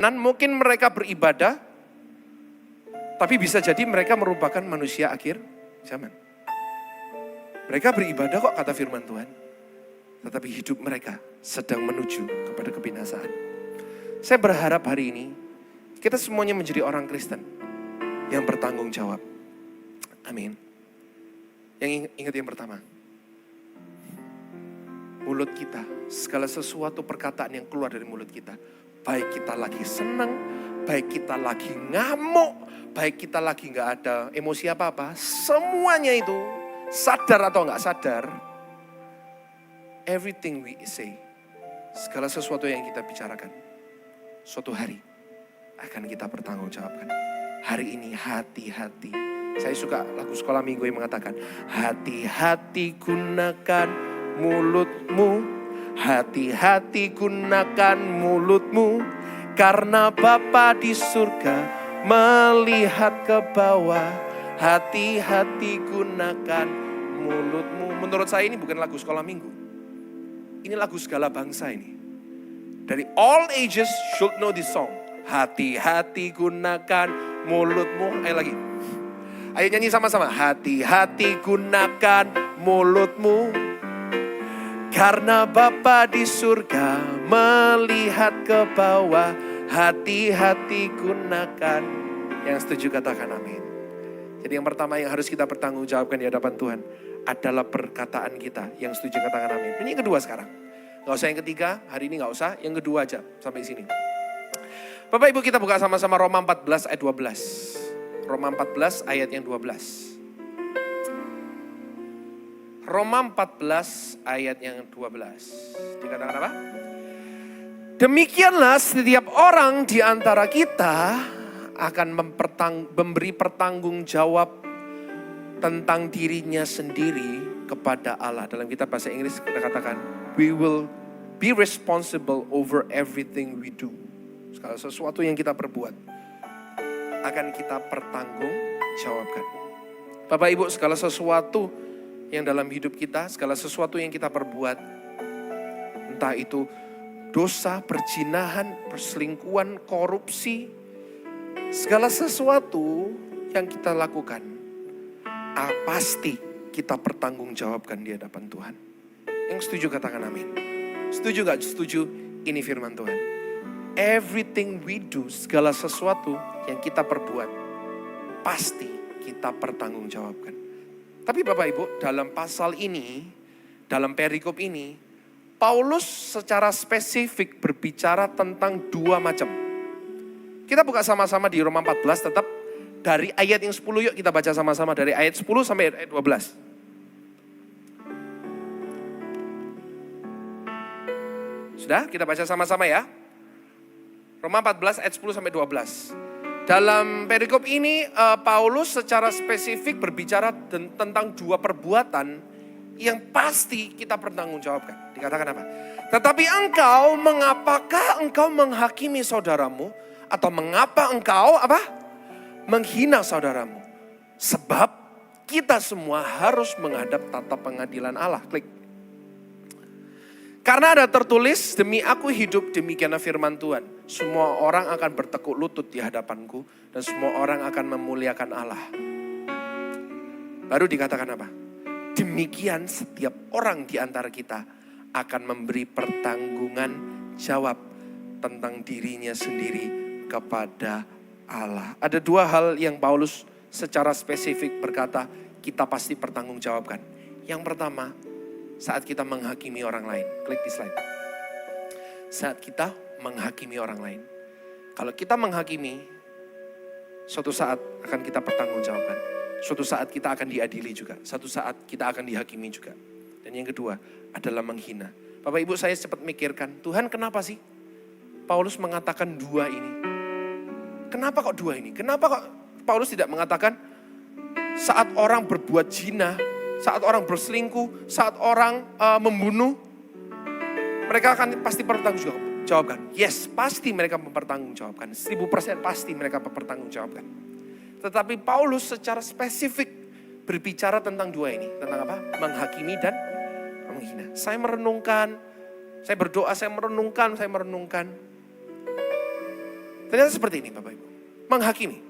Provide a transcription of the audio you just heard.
Mungkin mereka beribadah, tapi bisa jadi mereka merupakan manusia akhir zaman. Mereka beribadah kok kata firman Tuhan, tetapi hidup mereka sedang menuju kepada kebinasaan. Saya berharap hari ini kita semuanya menjadi orang Kristen yang bertanggung jawab. Amin. Yang ingat yang pertama, mulut kita, segala sesuatu perkataan yang keluar dari mulut kita, baik kita lagi senang, baik kita lagi ngamuk, baik kita lagi gak ada emosi apa-apa, semuanya itu sadar atau gak sadar, everything we say, segala sesuatu yang kita bicarakan, suatu hari akan kita bertanggungjawabkan. Hari ini hati-hati. Saya suka lagu sekolah minggu yang mengatakan, hati-hati gunakan mulutmu, hati-hati gunakan mulutmu, karena Bapa di surga melihat ke bawah. Hati-hati gunakan mulutmu. Menurut saya ini bukan lagu sekolah minggu. Ini lagu segala bangsa ini. Dari all ages should know this song. Hati-hati gunakan mulutmu. Ayo lagi. Ayo nyanyi sama-sama. Hati-hati gunakan mulutmu, karena Bapa di surga melihat ke bawah. Hati-hati gunakan. Yang setuju katakan amin. Jadi yang pertama yang harus kita pertanggungjawabkan di hadapan Tuhan adalah perkataan kita. Yang setuju katakan amin. Ini yang kedua sekarang. Gak usah yang ketiga, hari ini gak usah. Yang kedua aja sampai sini. Bapak Ibu kita buka sama-sama Roma 14 ayat 12. Roma 14 ayat yang 12. Roma 14 ayat yang 12. Dikatakan apa? Demikianlah setiap orang di antara kita akan memberi pertanggung jawab tentang dirinya sendiri kepada Allah. Dalam kitab bahasa Inggris kita katakan, we will be responsible over everything we do. Segala sesuatu yang kita perbuat akan kita pertanggung jawabkan. Bapak Ibu, segala sesuatu yang dalam hidup kita, segala sesuatu yang kita perbuat, entah itu dosa, perzinahan, perselingkuhan, korupsi, segala sesuatu yang kita lakukan, pasti kita pertanggungjawabkan di hadapan Tuhan. Yang setuju katakan amin. Setuju gak setuju? Ini firman Tuhan. Everything we do, segala sesuatu yang kita perbuat, pasti kita pertanggungjawabkan. Tapi Bapak Ibu, dalam pasal ini, dalam perikop ini, Paulus secara spesifik berbicara tentang dua macam. Kita buka sama-sama di Roma 14, tetap dari ayat yang 10, yuk kita baca sama-sama dari ayat 10 sampai ayat 12. Sudah, kita baca sama-sama ya. Roma 14 ayat 10 sampai 12. Dalam perikop ini Paulus secara spesifik berbicara tentang dua perbuatan yang pasti kita pertanggungjawabkan. Dikatakan apa? Tetapi engkau, mengapakah engkau menghakimi saudaramu? Atau mengapa engkau menghina saudaramu? Sebab kita semua harus menghadap tata pengadilan Allah. Klik. Karena ada tertulis, demi aku hidup, demikianlah firman Tuhan. Semua orang akan bertekuk lutut di hadapanku, dan semua orang akan memuliakan Allah. Baru dikatakan apa? Demikian setiap orang di antara kita akan memberi pertanggungan jawab tentang dirinya sendiri kepada Allah. Ada dua hal yang Paulus secara spesifik berkata kita pasti pertanggungjawabkan. Yang pertama, saat kita menghakimi orang lain. Klik di slide. Saat kita menghakimi orang lain. Kalau kita menghakimi, suatu saat akan kita pertanggungjawabkan. Suatu saat kita akan diadili juga. Suatu saat kita akan dihakimi juga. Dan yang kedua adalah menghina. Bapak Ibu, saya cepat mikirkan, Tuhan kenapa sih Paulus mengatakan dua ini? Kenapa kok dua ini? Kenapa kok Paulus tidak mengatakan saat orang berbuat zina, saat orang berselingkuh, saat orang membunuh, mereka akan pasti pertanggungjawabkan. Yes, pasti mereka mempertanggungjawabkan. 1000% pasti mereka mempertanggungjawabkan. Tetapi Paulus secara spesifik berbicara tentang dua ini. Tentang apa? Menghakimi dan menghina. Saya merenungkan, saya berdoa, saya merenungkan. Ternyata seperti ini Bapak Ibu. Menghakimi.